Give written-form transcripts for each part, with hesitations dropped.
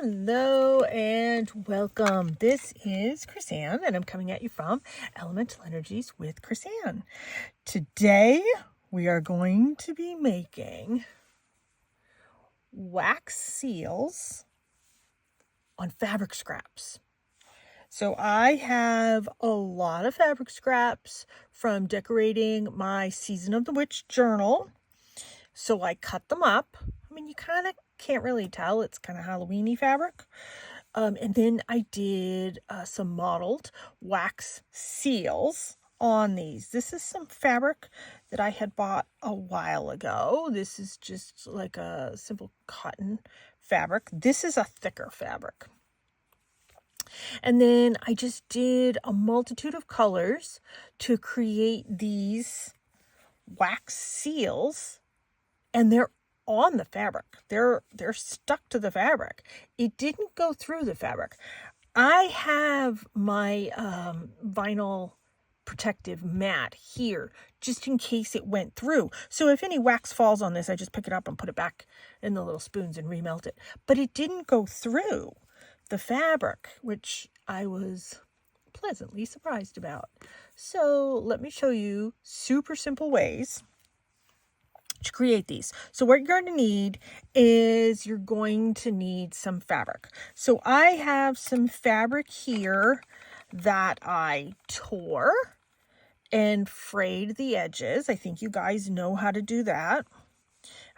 Hello and welcome. This is Chrisanne and I'm coming at you from Elemental Energies with Chrisanne. Today we are going to be making wax seals on fabric scraps. So I have a lot of fabric scraps from decorating my Season of the Witch journal. So I cut them up. I mean, you kind of can't really tell. It's kind of Halloween-y fabric. And then I did some modeled wax seals on these. This is some fabric that I had bought a while ago. This is just like a simple cotton fabric. This is a thicker fabric. And then I just did a multitude of colors to create these wax seals, and they're on the fabric. They're stuck to the fabric. It didn't go through the fabric. I have my vinyl protective mat here just in case it went through. So if any wax falls on this, I just pick it up and put it back in the little spoons and remelt it. But it didn't go through the fabric, which I was pleasantly surprised about. So let me show you super simple ways to create these. So what you're going to need is you're going to need some fabric. So I have some fabric here that I tore and frayed the edges. I think you guys know how to do that.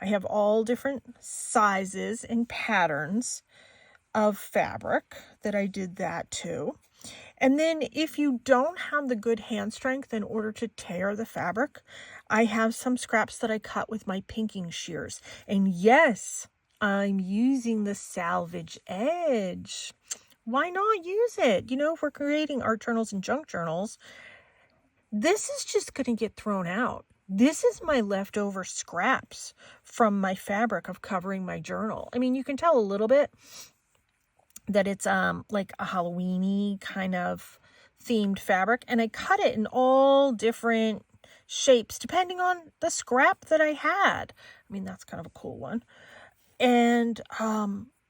I have all different sizes and patterns of fabric that I did that too. And then if you don't have the good hand strength in order to tear the fabric, I have some scraps that I cut with my pinking shears. And yes, I'm using the salvage edge. Why not use it? You know, if we're creating art journals and junk journals, this is just going to get thrown out. This is my leftover scraps from my fabric of covering my journal. I mean, you can tell a little bit that it's like a Halloween-y kind of themed fabric, and I cut it in all different shapes depending on the scrap that I had. I mean, that's kind of a cool one. And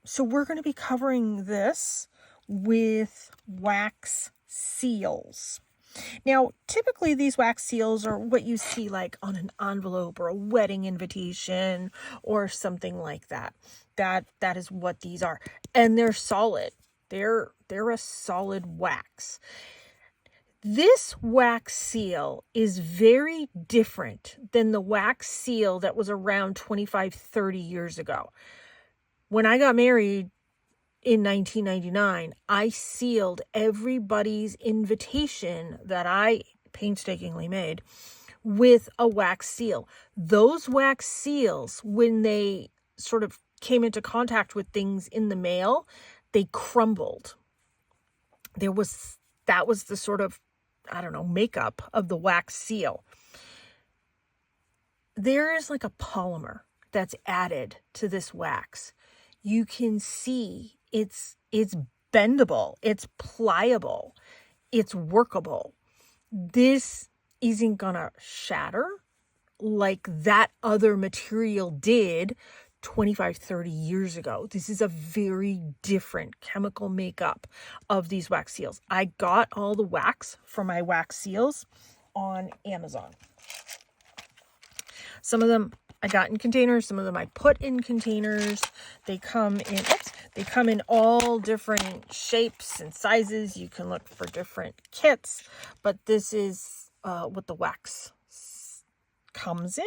so we're going to be covering this with wax seals. Now, typically these wax seals are what you see like on an envelope or a wedding invitation or something like that. That is what these are. And they're solid. They're a solid wax. This wax seal is very different than the wax seal that was around 25, 30 years ago. When I got married in 1999, I sealed everybody's invitation that I painstakingly made with a wax seal. Those wax seals, when they sort of came into contact with things in the mail, they crumbled. That was the sort of, I don't know, makeup of the wax seal. There is like a polymer that's added to this wax. You can see it's bendable, it's pliable, it's workable. This isn't gonna shatter like that other material did 25, 30 years ago. This is a very different chemical makeup of these wax seals. I got all the wax for my wax seals on Amazon. Some of them I got in containers, some of them I put in containers. They come in all different shapes and sizes. You can look for different kits, but this is what the wax comes in.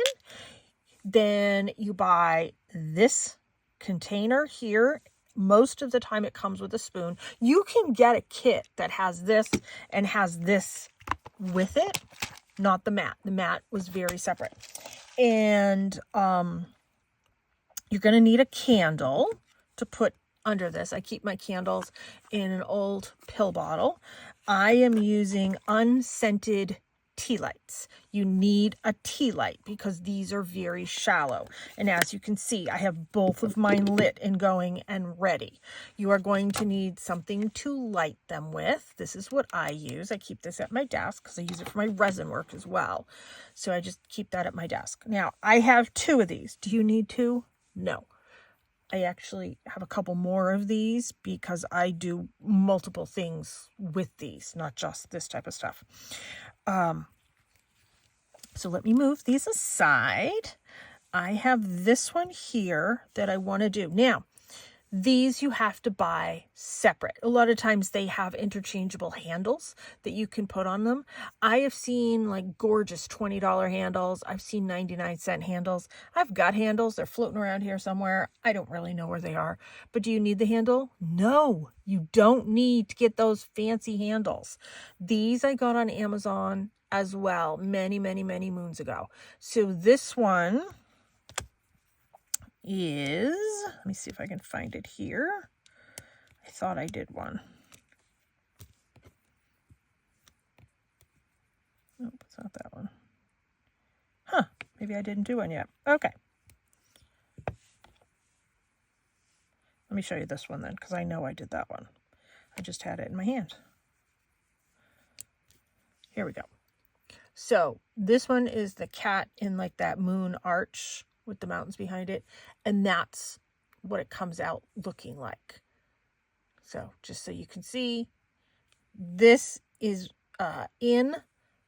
Then you buy this container here. Most of the time it comes with a spoon. You can get a kit that has this and has this with it, not the mat. The mat was very separate. And you're going to need a candle to put under this. I keep my candles in an old pill bottle. I am using unscented tea lights. You need a tea light because these are very shallow. And as you can see, I have both of mine lit and going and ready. You are going to need something to light them with. This is what I use. I keep this at my desk because I use it for my resin work as well. So I just keep that at my desk. Now, I have 2 of these. Do you need 2? No. I actually have a couple more of these because I do multiple things with these, not just this type of stuff. So let me move these aside. I have this one here that I want to do. Now, these you have to buy separate. A lot of times they have interchangeable handles that you can put on them. I have seen like gorgeous $20 handles. I've seen 99-cent handles. I've got handles. They're floating around here somewhere. I don't really know where they are. But do you need the handle? No, you don't need to get those fancy handles. These I got on Amazon as well many, many, many moons ago. So this one is, let me see if I can find it here. I thought I did one. Nope, it's not that one. Huh, maybe I didn't do one yet. Okay. Let me show you this one then, because I know I did that one. I just had it in my hand. Here we go. So this one is the cat in like that moon arch with the mountains behind it. And that's what it comes out looking like. So just so you can see, this is in,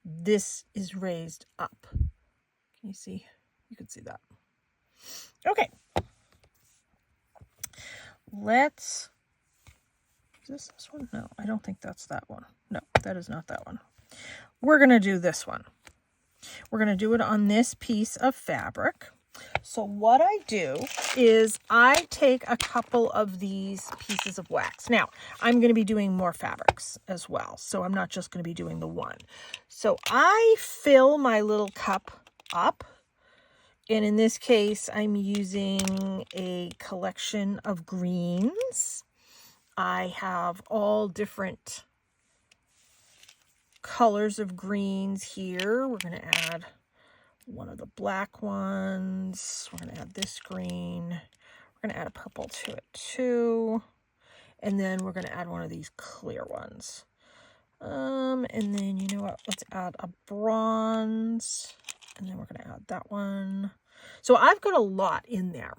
this is raised up. Can you see? You can see that. Okay. Let's, is this one? No, I don't think that's that one. No, that is not that one. We're going to do this one. We're going to do it on this piece of fabric. So what I do is I take a couple of these pieces of wax. Now, I'm going to be doing more fabrics as well. So I'm not just going to be doing the one. So I fill my little cup up. And in this case, I'm using a collection of greens. I have all different colors of greens here. We're going to add one of the black ones. We're going to add this green. We're going to add a purple to it too. And then we're going to add one of these clear ones. And then, you know what? Let's add a bronze. And then we're going to add that one. So I've got a lot in there.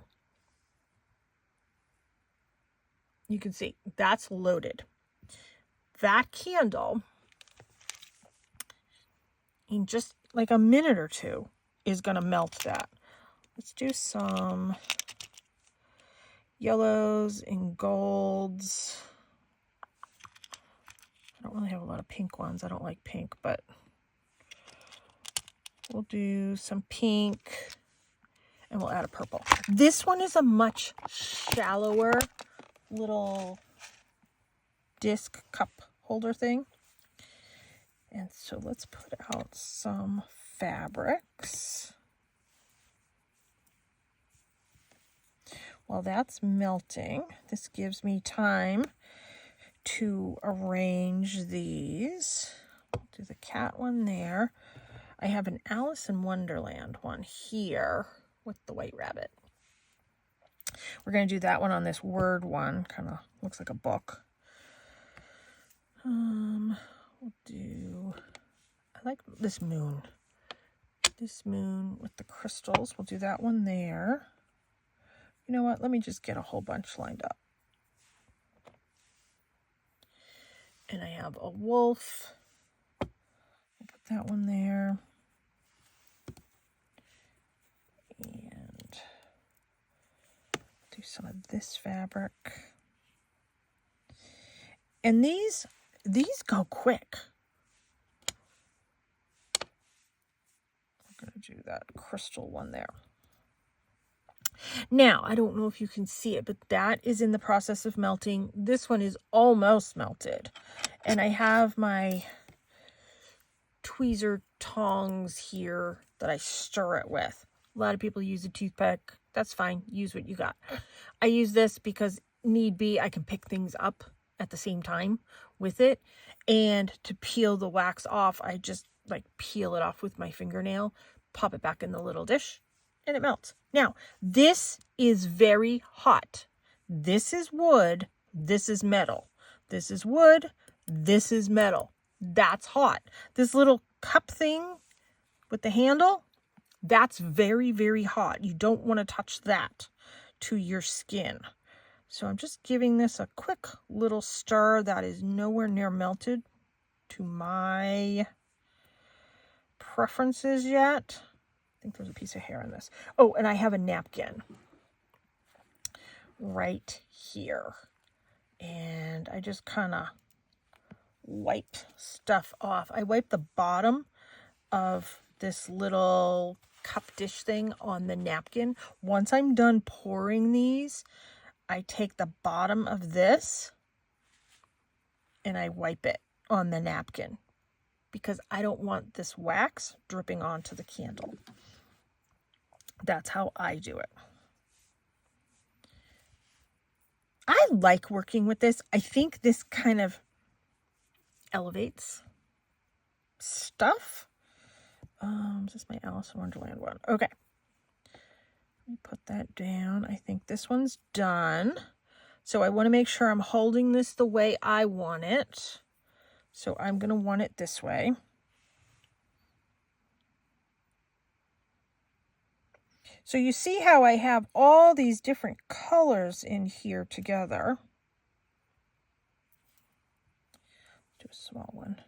You can see that's loaded. That candle, in just like a minute or two, is going to melt that. Let's do some yellows and golds. I don't really have a lot of pink ones. I don't like pink, but we'll do some pink and we'll add a purple. This one is a much shallower little disc cup holder thing. And so let's put out some fabrics. While that's melting, this gives me time to arrange these. I'll do the cat one there. I have an Alice in Wonderland one here with the white rabbit. We're going to do that one on this word one. Kind of looks like a book. We'll do, I like this moon. This moon with the crystals. We'll do that one there. You know what? Let me just get a whole bunch lined up. And I have a wolf. We'll put that one there. And do some of this fabric. And these go quick. I'm going to do that crystal one there. Now, I don't know if you can see it, but that is in the process of melting. This one is almost melted. And I have my tweezer tongs here that I stir it with. A lot of people use a toothpick. That's fine. Use what you got. I use this because need be, I can pick things up at the same time with it. And to peel the wax off, I just like peel it off with my fingernail, pop it back in the little dish, and it melts. Now, this is very hot. This is wood. This is metal. This is wood. This is metal. That's hot. This little cup thing with the handle, that's very, very hot. You don't want to touch that. to your skin. So I'm just giving this a quick little stir. That is nowhere near melted to my preferences yet. I think there's a piece of hair in this. Oh, and I have a napkin right here. And I just kind of wipe stuff off. I wipe the bottom of this little cup dish thing on the napkin. Once I'm done pouring these, I take the bottom of this and I wipe it on the napkin because I don't want this wax dripping onto the candle. That's how I do it. I like working with this. I think this kind of elevates stuff. Is this my Alice in Wonderland one? Okay. Let me put that down. I think this one's done. So I want to make sure I'm holding this the way I want it. So I'm going to want it this way. So you see how I have all these different colors in here together. Do a small one.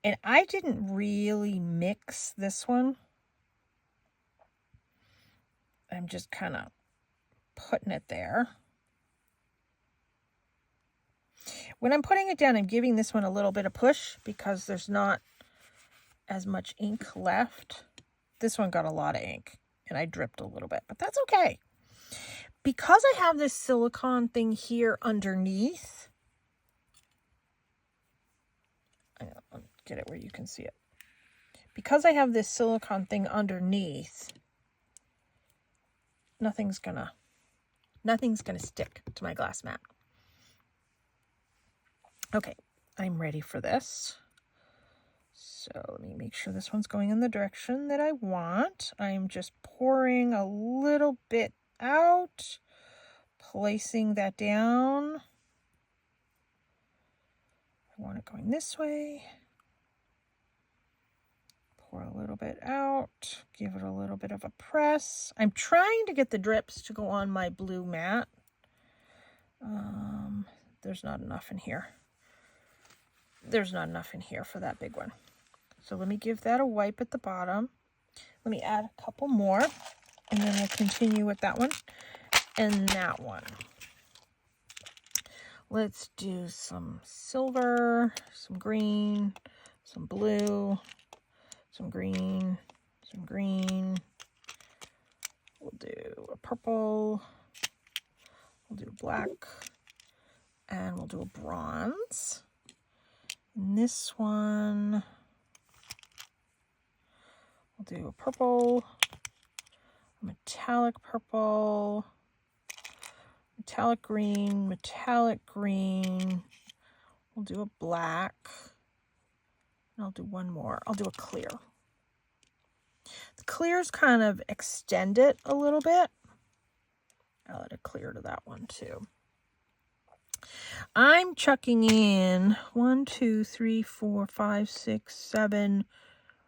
And I didn't really mix this one. I'm just kind of putting it there. When I'm putting it down, I'm giving this one a little bit of push because there's not as much ink left. This one got a lot of ink and I dripped a little bit, but that's okay. Because I have this silicone thing here underneath, I'll get it where you can see it. Because I have this silicone thing underneath, nothing's gonna stick to my glass mat. Okay, I'm ready for this. So let me make sure this one's going in the direction that I want. I'm just pouring a little bit out, placing that down. I want it going this way. Pour a little bit out, give it a little bit of a press. I'm trying to get the drips to go on my blue mat. There's not enough in here. There's not enough in here for that big one. So let me give that a wipe at the bottom. Let me add a couple more, and then we'll continue with that one and that one. Let's do some silver, some green, some blue, some green, some green. We'll do a purple. We'll do black, and we'll do a bronze. And this one, we'll do a purple, a metallic purple, metallic green, metallic green. We'll do a black, and I'll do one more. I'll do a clear. The clears kind of extend it a little bit. I'll add a clear to that one too. I'm chucking in 1, 2, 3, 4, 5, 6, 7,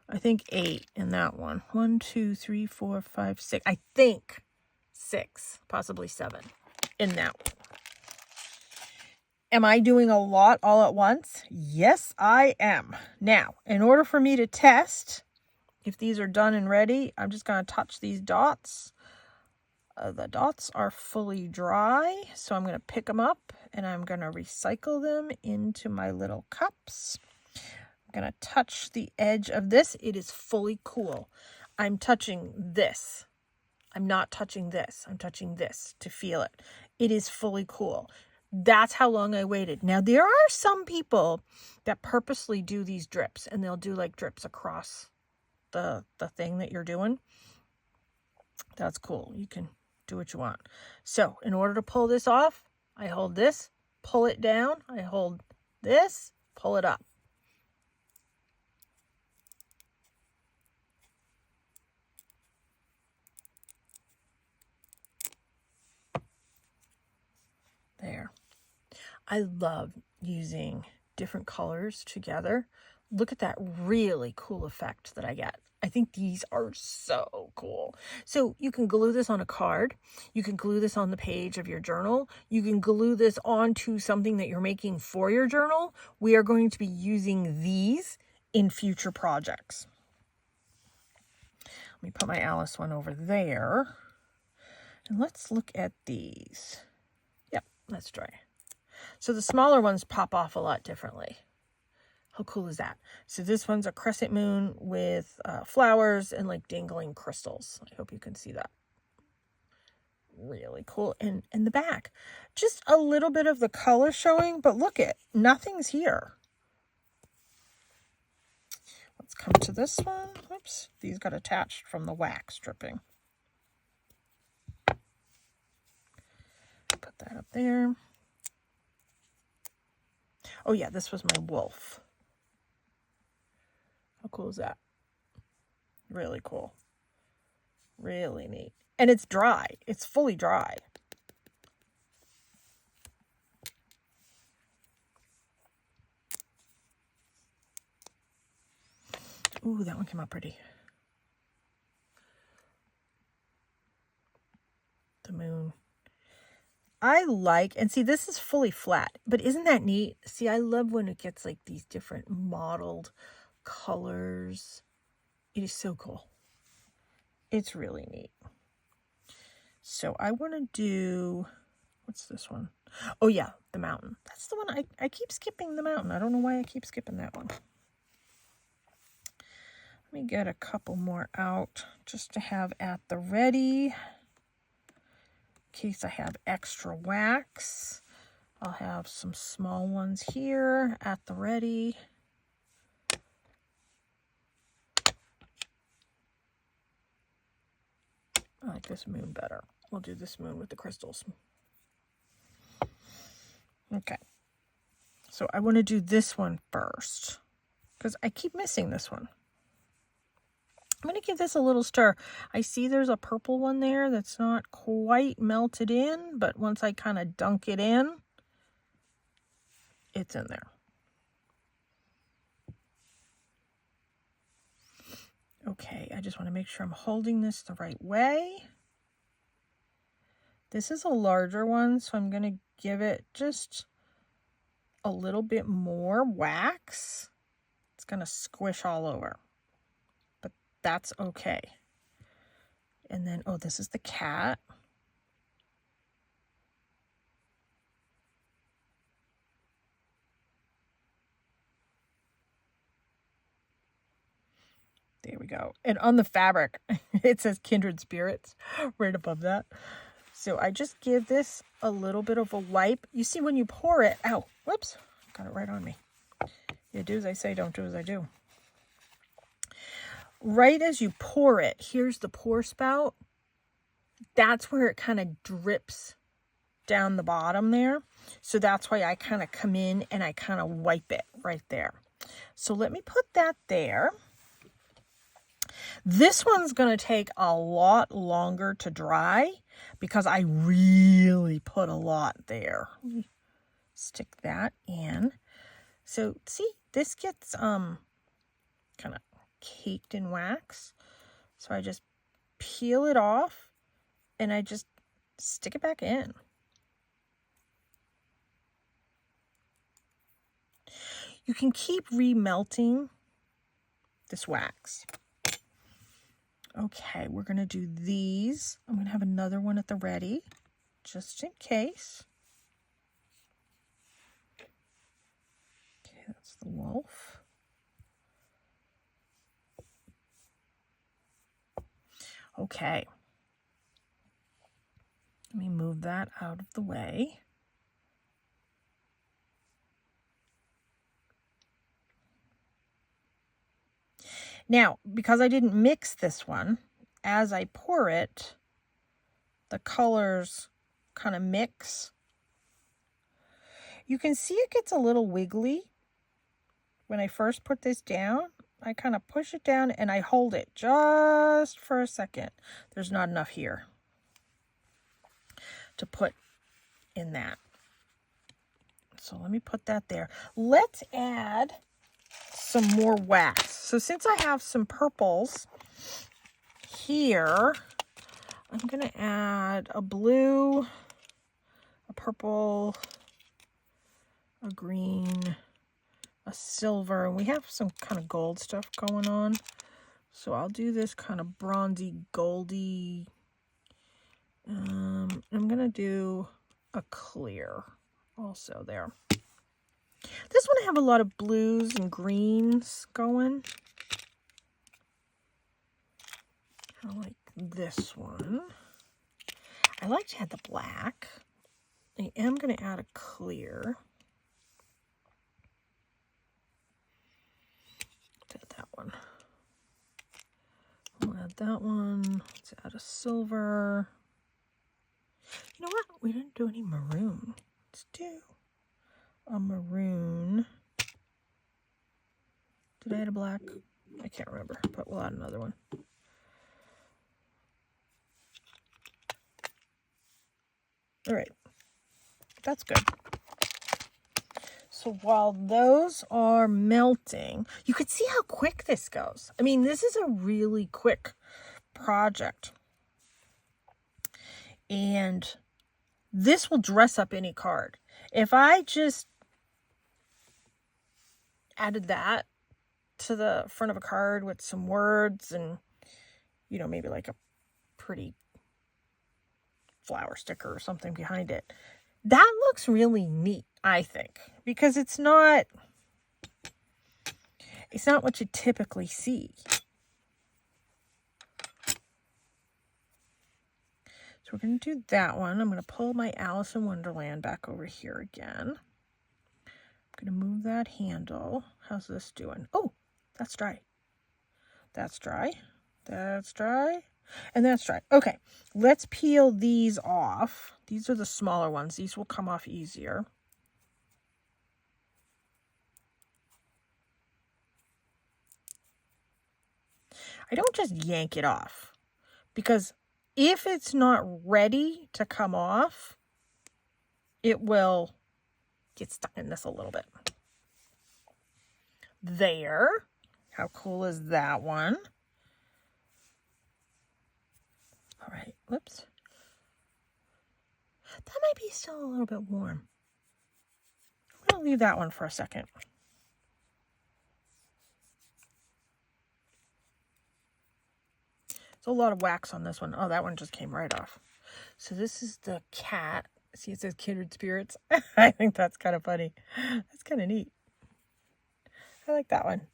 I think 8 in that one. 1, 2, 3, 4, 5, 6. I think 6, possibly 7 in that one. Am I doing a lot all at once? Yes, I am. Now, in order for me to test if these are done and ready, I'm just going to touch these dots. The dots are fully dry, so I'm going to pick them up and I'm going to recycle them into my little cups. I'm going to touch the edge of this. It is fully cool. I'm touching this. I'm not touching this. I'm touching this to feel it. It is fully cool. That's how long I waited. Now, there are some people that purposely do these drips, and they'll do like drips across the thing that you're doing. That's cool. You can do what you want. So in order to pull this off, I hold this, pull it down. I hold this, pull it up. There. I love using different colors together. Look at that really cool effect that I get. I think these are so cool. So you can glue this on a card. You can glue this on the page of your journal. You can glue this onto something that you're making for your journal. We are going to be using these in future projects. Let me put my Alice one over there. And let's look at these. Yep, let's try. So the smaller ones pop off a lot differently. How cool is that? So this one's a crescent moon with flowers and like dangling crystals. I hope you can see that. Really cool. And in the back, just a little bit of the color showing, but look it, nothing's here. Let's come to this one. Oops, these got attached from the wax stripping. Put that up there. Oh yeah, this was my wolf. How cool is that? Really cool. Really neat. And it's dry. It's fully dry. Ooh, that one came out pretty. The moon. I like, and see, this is fully flat, but isn't that neat? See, I love when it gets like these different mottled colors. It is so cool. It's really neat. So I want to do, what's this one? Oh yeah, the mountain. That's the one I keep skipping the mountain. I don't know why I keep skipping that one. Let me get a couple more out just to have at the ready. In case I have extra wax. I'll have some small ones here at the ready. I like this moon better. We'll do this moon with the crystals. Okay. So I want to do this one first because I keep missing this one. I'm going to give this a little stir. I see there's a purple one there that's not quite melted in, but once I kind of dunk it in, it's in there. Okay, I just want to make sure I'm holding this the right way. This is a larger one, so I'm going to give it just a little bit more wax. It's going to squish all over, but that's okay. And then, oh, this is the cat. There we go. And on the fabric, it says Kindred Spirits right above that. So I just give this a little bit of a wipe. You see when you pour it, ow, whoops, got it right on me. You do as I say, don't do as I do. Right as you pour it, here's the pour spout. That's where it kind of drips down the bottom there. So that's why I kind of come in and I kind of wipe it right there. So let me put that there. This one's going to take a lot longer to dry because I really put a lot there. Let me stick that in. So see, this gets kind of caked in wax. So I just peel it off and I just stick it back in. You can keep remelting this wax. Okay, we're going to do these. I'm going to have another one at the ready, just in case. Okay, that's the wolf. Okay. Let me move that out of the way. Now, because I didn't mix this one, as I pour it, the colors kind of mix. You can see it gets a little wiggly. When I first put this down, I kind of push it down and I hold it just for a second. There's not enough here to put in that. So let me put that there. Let's add some more wax. So since I have some purples, Here, I'm going to add a blue, a purple, a green, a silver, and we have some kind of gold stuff going on. So I'll do this kind of bronzy, goldy. I'm going to do a clear also there. This one I have a lot of blues and greens going. I like this one. I like to add the black. I am going to add a clear. Let's add that one. I'll add that one. Let's add a silver. You know what? We didn't do any maroon. Let's do a maroon. Did I add a black? I can't remember, but we'll add another one. All right, that's good. So while those are melting, you can see how quick this goes. I mean, this is a really quick project. And this will dress up any card. If I just added that to the front of a card with some words and, you know, maybe like a pretty flower sticker or something behind it, that looks really neat, I think, because it's not what you typically see. So we're going to do that one. I'm going to pull my Alice in Wonderland back over here again. I'm going to move that handle. How's this doing? Oh, that's dry. That's dry. That's dry. And that's dry. Okay, let's peel these off. These are the smaller ones. These will come off easier. I don't just yank it off, because if it's not ready to come off, it will get stuck in this a little bit. There. How cool is that one? All right, whoops. That might be still a little bit warm. I'm going to leave that one for a second. There's a lot of wax on this one. Oh, that one just came right off. So this is the cat. See, it says Kindred Spirits. I think that's kind of funny. That's kind of neat. I like that one.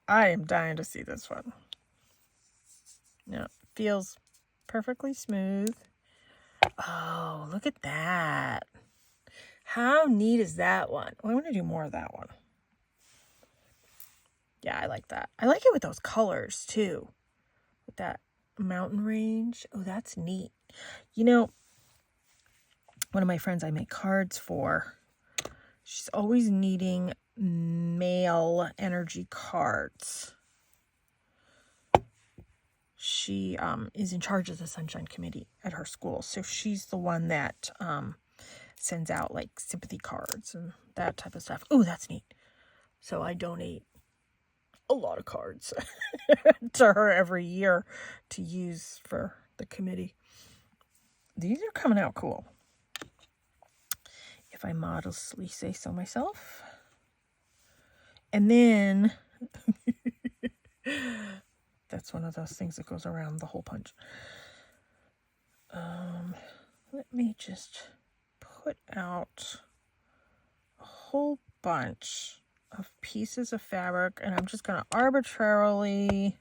I am dying to see this one. Yeah, feels perfectly smooth. Oh, look at that. How neat is that one? Oh, I want to do more of that one. Yeah, I like that. I like it with those colors too. With that mountain range. Oh, that's neat. You know, one of my friends I make cards for, she's always needing male energy cards. She is in charge of the Sunshine Committee at her school. So she's the one that sends out like sympathy cards and that type of stuff. Oh, that's neat. So I donate a lot of cards to her every year to use for the committee. These are coming out cool, if I modestly say so myself. And then that's one of those things that goes around the hole punch. Let me just put out a whole bunch of pieces of fabric, and I'm just going to arbitrarily,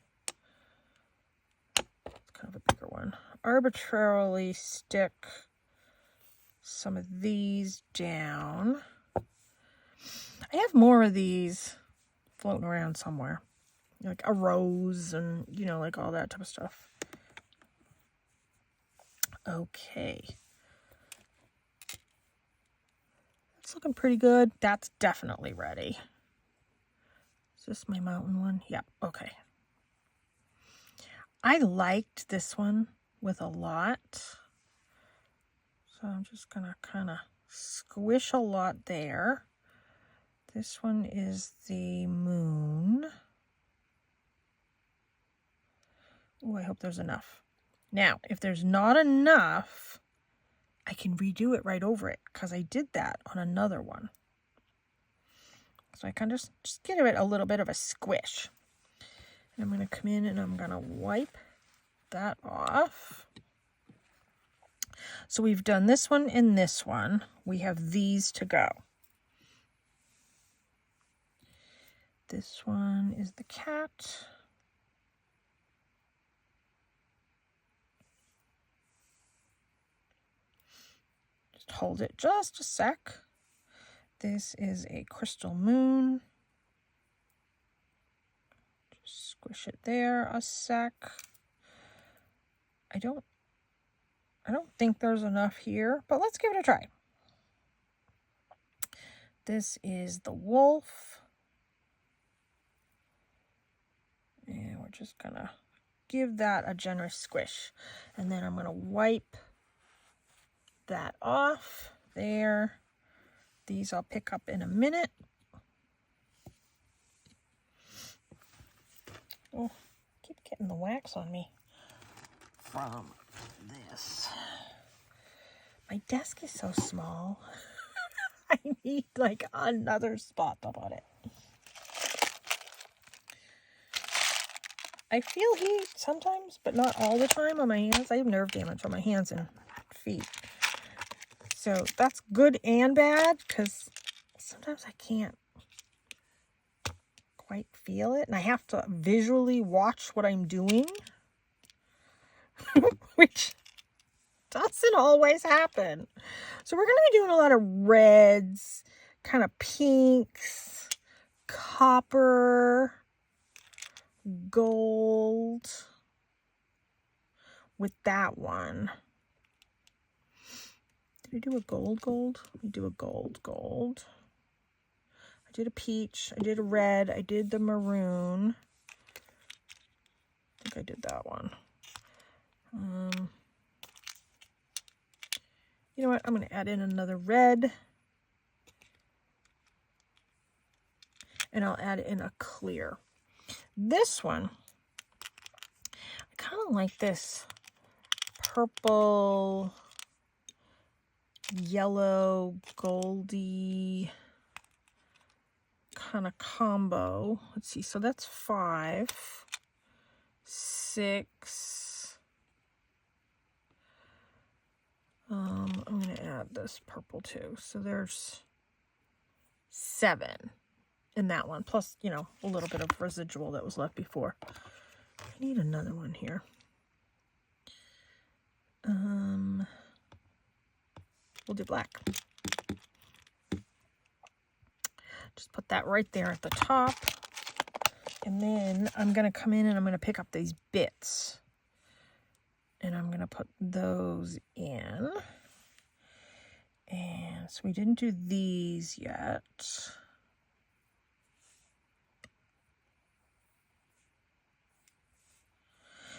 it's kind of a bigger one, arbitrarily stick some of these down. I have more of these floating around somewhere, like a rose and, you know, like all that type of stuff. Okay. It's looking pretty good. That's definitely ready. Is this my mountain one? Yeah, okay. I liked this one with a lot. So I'm just going to kind of squish a lot there. This one is the moon. Oh, I hope there's enough. Now, if there's not enough, I can redo it right over it because I did that on another one. So I kind of just give it a little bit of a squish. And I'm going to come in and I'm going to wipe that off. So we've done this one and this one. We have these to go. This one is the cat. Just hold it just a sec. This is a crystal moon. Just squish it there a sec. I don't think there's enough here, but let's give it a try. This is the wolf. And we're just gonna give that a generous squish. And then I'm gonna wipe that off there. These I'll pick up in a minute. Oh, keep getting the wax on me from this. My desk is so small. I need like another spot to put it. I feel heat sometimes, but not all the time on my hands. I have nerve damage on my hands and feet. So that's good and bad because sometimes I can't quite feel it. And I have to visually watch what I'm doing, which doesn't always happen. So we're going to be doing a lot of reds, kind of pinks, copper, gold with that one. Did I do a gold? We do a gold. I did a peach. I did a red. I did the maroon. I think I did that one. You know what? I'm going to add in another red. And I'll add in a clear. This one, I kind of like this purple, yellow, goldy kind of combo. Let's see. So that's 5, 6. I'm going to add this purple too. So there's 7 in that one. Plus, you know, a little bit of residual that was left before. I need another one here. We'll do black. Just put that right there at the top. And then I'm going to come in and I'm going to pick up these bits. And I'm going to put those in. And so we didn't do these yet.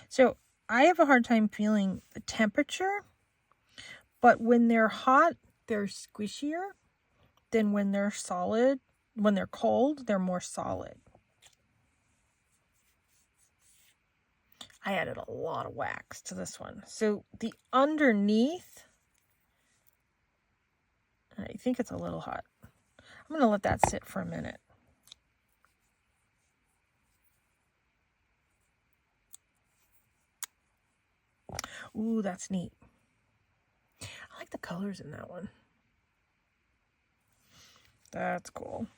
So I have a hard time feeling the temperature, but when they're hot, they're squishier than when they're solid. When they're cold, they're more solid. I added a lot of wax to this one. So the underneath, I think it's a little hot. I'm going to let that sit for a minute. Ooh, that's neat. I like the colors in that one. That's cool.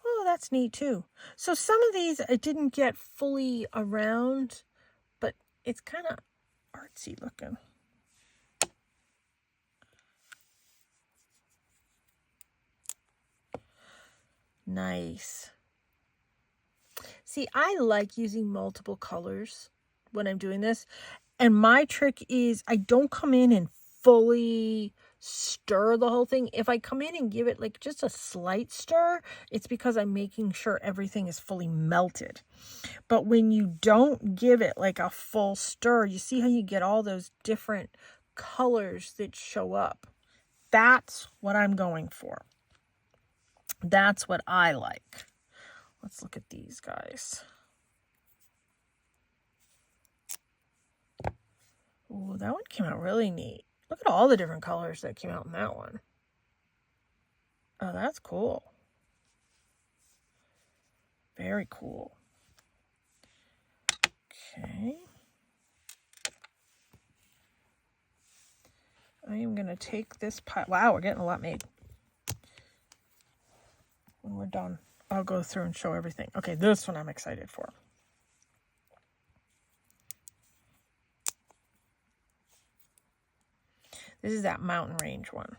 Oh, that's neat too. So some of these I didn't get fully around, but it's kind of artsy looking. Nice. See, I like using multiple colors when I'm doing this. And my trick is I don't come in and fully stir the whole thing. If I come in and give it like just a slight stir, it's because I'm making sure everything is fully melted. But when you don't give it like a full stir, you see how you get all those different colors that show up. That's what I'm going for. That's what I like. Let's look at these guys. Oh, that one came out really neat. Look at all the different colors that came out in that one. Oh, that's cool. Very cool. Okay. I am going to take this pile. Wow, we're getting a lot made. When we're done, I'll go through and show everything. Okay, this one I'm excited for. This is that mountain range one.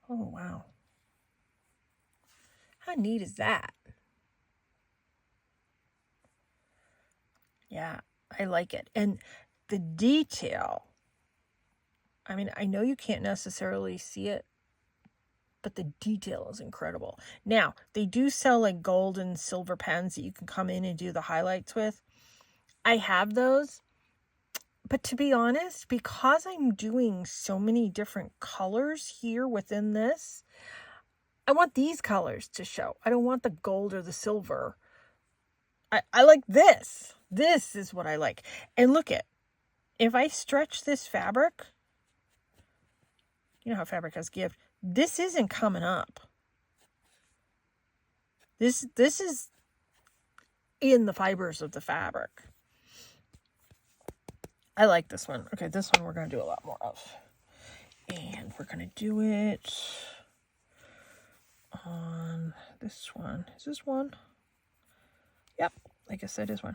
Oh, wow. How neat is that? Yeah, I like it. And the detail, I mean, I know you can't necessarily see it, but the detail is incredible. Now, they do sell like gold and silver pens that you can come in and do the highlights with. I have those. But to be honest, because I'm doing so many different colors here within this, I want these colors to show. I don't want the gold or the silver. I like this. This is what I like. And look at, if I stretch this fabric, you know how fabric has give. This isn't coming up. This is in the fibers of the fabric. I like this one. Okay, this one we're going to do a lot more of. And we're going to do it on this one. Is this one? Yep, I guess that is one.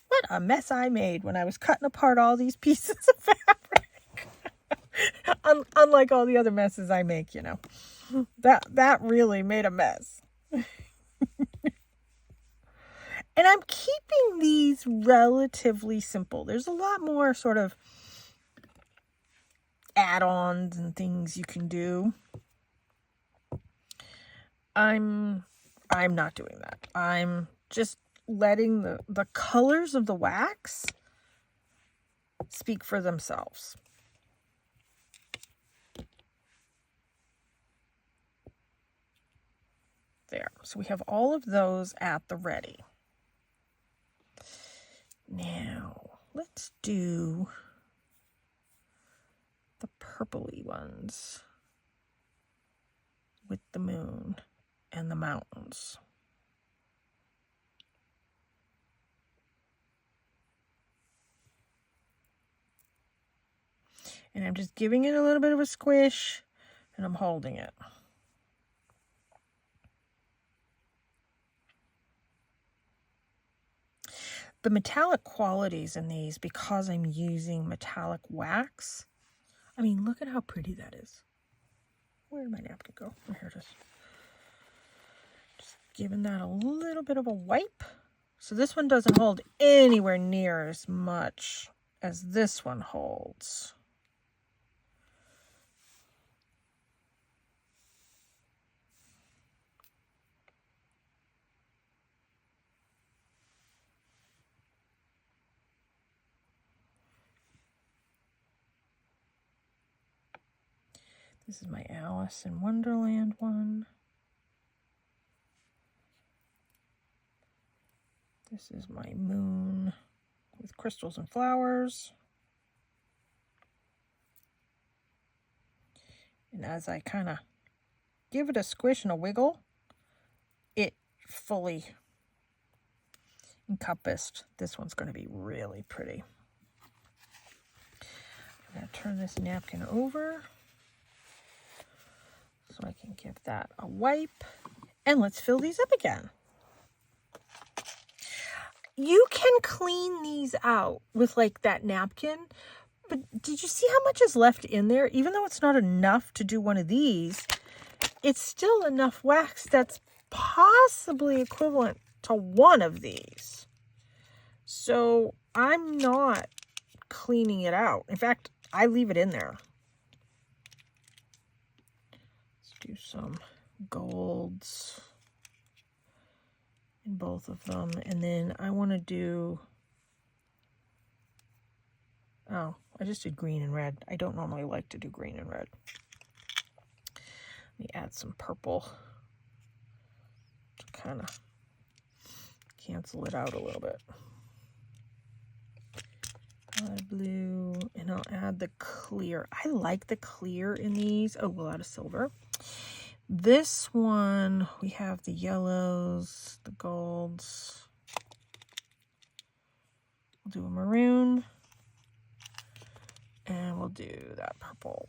What a mess I made when I was cutting apart all these pieces of fabric. Unlike all the other messes I make, you know. That really made a mess. And I'm keeping these relatively simple. There's a lot more sort of add-ons and things you can do. I'm not doing that. I'm just letting the colors of the wax speak for themselves. There. So we have all of those at the ready. Now, let's do the purpley ones with the moon and the mountains. And I'm just giving it a little bit of a squish, and I'm holding it. The metallic qualities in these, because I'm using metallic wax, I mean, look at how pretty that is. Where did my napkin go? Oh, here it is. Just giving that a little bit of a wipe. So this one doesn't hold anywhere near as much as this one holds. This is my Alice in Wonderland one. This is my moon with crystals and flowers. And as I kind of give it a squish and a wiggle, it fully encompassed. This one's going to be really pretty. I'm going to turn this napkin over so I can give that a wipe. And let's fill these up again. You can clean these out with like that napkin, but did you see how much is left in there? Even though it's not enough to do one of these, it's still enough wax that's possibly equivalent to one of these. So I'm not cleaning it out. In fact, I leave it in there. Let's do some golds in both of them. And then I want to do, oh, I just did green and red. I don't normally like to do green and red. Let me add some purple to kind of cancel it out a little bit. Blue, and I'll add the clear. I like the clear in these. Oh, we'll add a silver. This one, we have the yellows, the golds. We'll do a maroon. And we'll do that purple.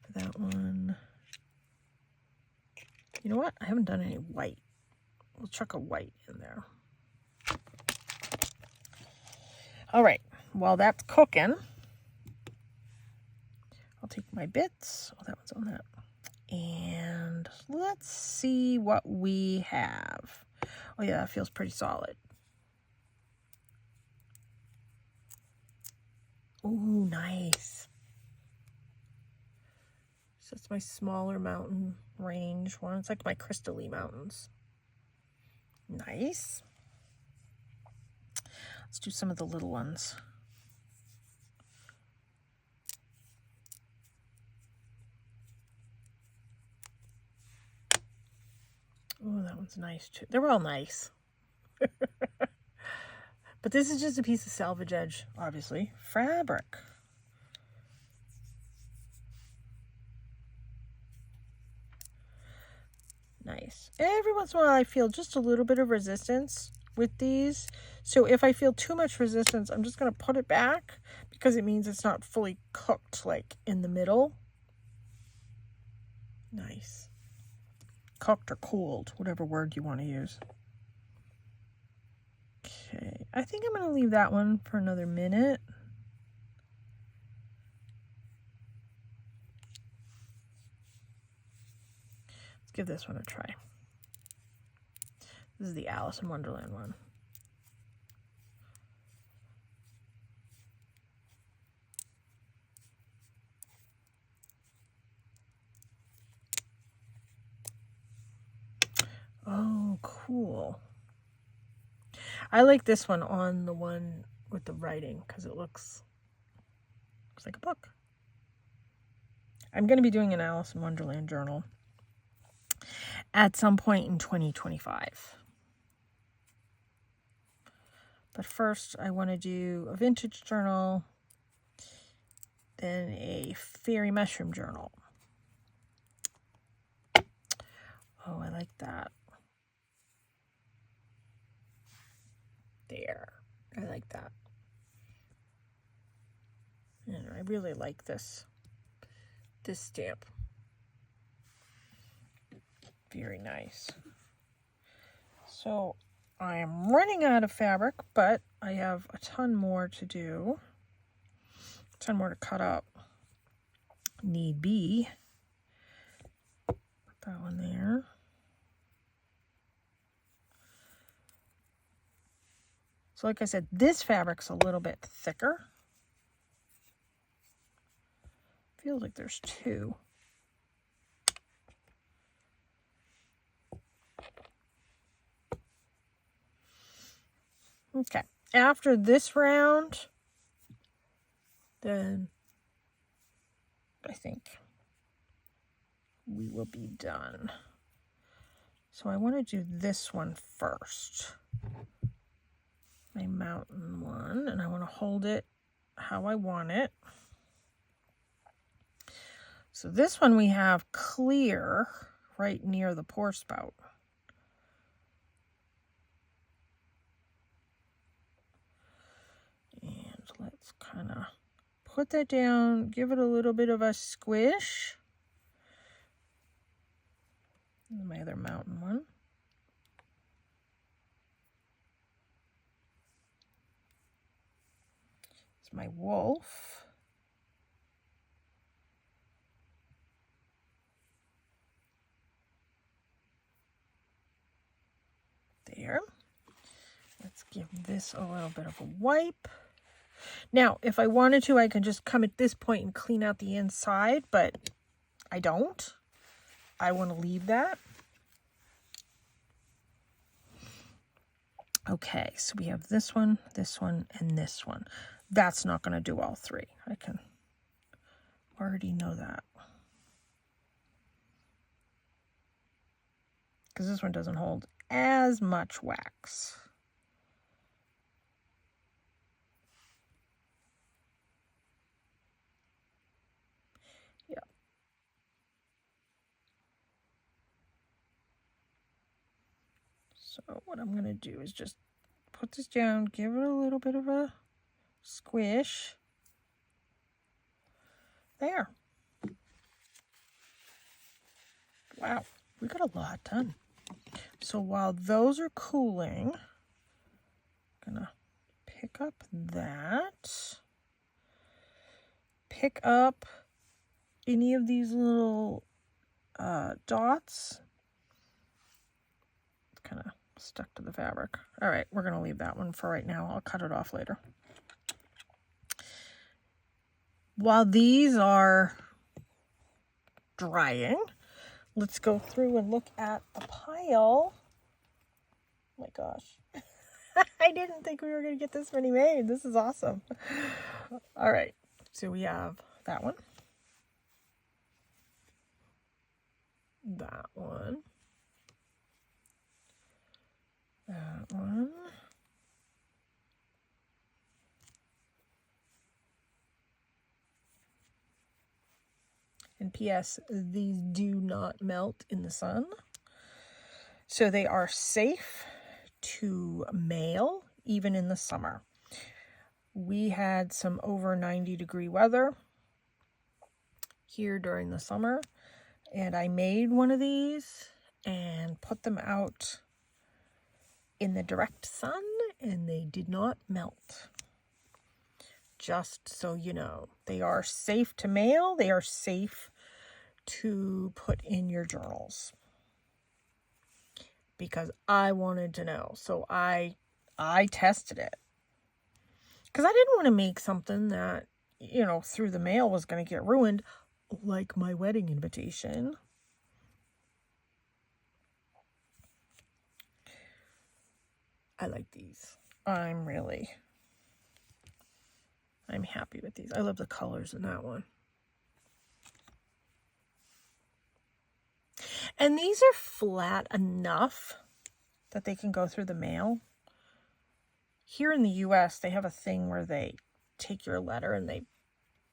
For that one. You know what? I haven't done any white. We'll chuck a white in there. All right, while that's cooking, I'll take my bits. Oh, that one's on that. And let's see what we have. Oh yeah, that feels pretty solid. Ooh, nice. So that's my smaller mountain range one. It's like my crystal-y mountains. Nice. Let's do some of the little ones. Oh, that one's nice too. They're all nice. But this is just a piece of salvage edge, obviously, fabric. Nice. Every once in a while I feel just a little bit of resistance with these. So if I feel too much resistance, I'm just going to put it back because it means it's not fully cooked, like in the middle. Nice. Cooked or cooled, whatever word you want to use. Okay, I think I'm going to leave that one for another minute. Let's give this one a try. This is the Alice in Wonderland one. Oh, cool. I like this one on the one with the writing because it looks like a book. I'm going to be doing an Alice in Wonderland journal at some point in 2025. But first I want to do a vintage journal, then a fairy mushroom journal. Oh, I like that. There. I like that. And I really like this stamp. Very nice. So I am running out of fabric, but I have a ton more to do. A ton more to cut up. Need be. Put that one there. So like I said, this fabric's a little bit thicker. Feels like there's two. Okay, after this round, then I think we will be done. So I want to do this one first. My mountain one, and I want to hold it how I want it. So this one we have clear right near the pour spout. And let's kind of put that down, give it a little bit of a squish. And my other mountain one. It's my wolf. There. Let's give this a little bit of a wipe. Now, if I wanted to, I can just come at this point and clean out the inside, but I don't. I want to leave that. Okay, so we have this one, and this one. That's not going to do all three. I can already know that. because this one doesn't hold as much wax. Yeah. So what I'm going to do is just put this down, give it a little bit of a squish. There. Wow, we got a lot done. So while those are cooling, I'm gonna pick up that. Pick up any of these little dots. It's kind of stuck to the fabric. All right, we're gonna leave that one for right now. I'll cut it off later. While these are drying, let's go through and look at the pile. Oh my gosh. I didn't think we were going to get this many made. This is awesome. All right. So we have that one. That one. That one. And P.S., these do not melt in the sun. So they are safe to mail even in the summer. We had some over 90-degree weather here during the summer, and I made one of these and put them out in the direct sun, and they did not melt. Just so you know, they are safe to mail. They are safe to put in your journals, because I wanted to know. So I tested it, because I didn't want to make something that, you know, through the mail was going to get ruined, like my wedding invitation. I like these. I'm happy with these. I love the colors in that one. And these are flat enough that they can go through the mail. Here in the US, they have a thing where they take your letter and they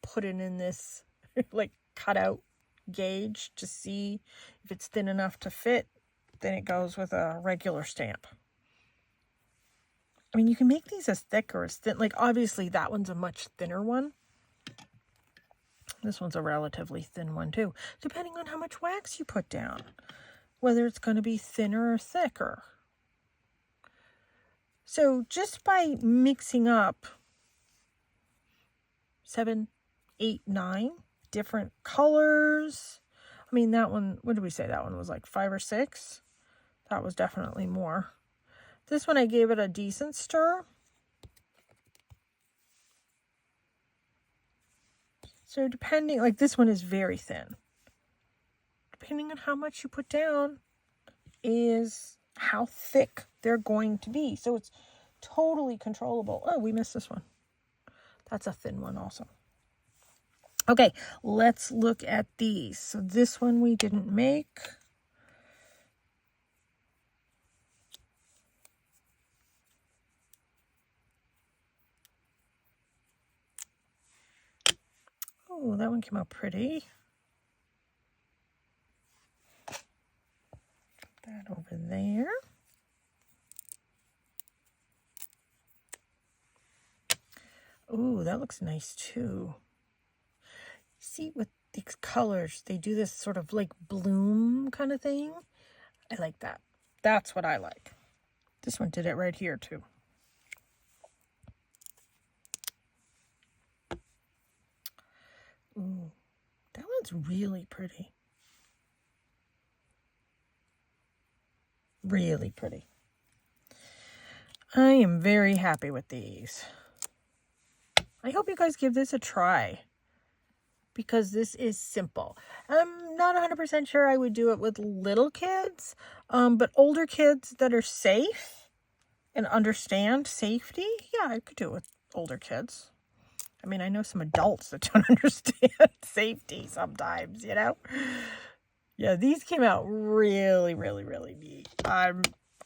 put it in this like cutout gauge to see if it's thin enough to fit. Then it goes with a regular stamp. I mean, you can make these as thick or as thin. Like, obviously, that one's a much thinner one. This one's a relatively thin one, too, depending on how much wax you put down, whether it's going to be thinner or thicker. So just by mixing up 7, 8, 9 different colors. I mean, that one, what did we say? That one was like 5 or 6. That was definitely more. This one, I gave it a decent stir. So depending, like this one is very thin. Depending on how much you put down is how thick they're going to be. So it's totally controllable. Oh, we missed this one. That's a thin one also. Okay, let's look at these. So this one we didn't make. Oh, that one came out pretty. Put that over there. Oh, that looks nice too. See, with these colors, they do this sort of like bloom kind of thing. I like that. That's what I like. This one did it right here too. Ooh, that one's really pretty. Really pretty. I am very happy with these. I hope you guys give this a try, because this is simple. I'm not 100% sure I would do it with little kids, but older kids that are safe and understand safety, yeah, I could do it with older kids. I mean, I know some adults that don't understand safety sometimes, you know? Yeah, these came out really, really, really neat.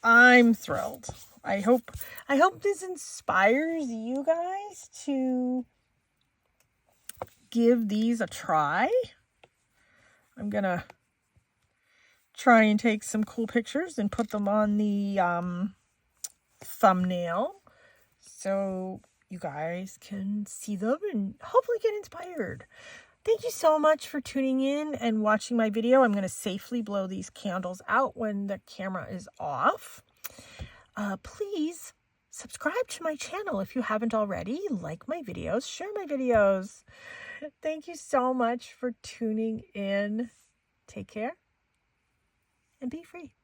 I'm thrilled. I hope this inspires you guys to give these a try. I'm gonna try and take some cool pictures and put them on the thumbnail so you guys can see them and hopefully get inspired. Thank you so much for tuning in and watching my video. I'm going to safely blow these candles out when the camera is off. Please subscribe to my channel if you haven't already. Like my videos, share my videos. Thank you so much for tuning in. Take care and be free.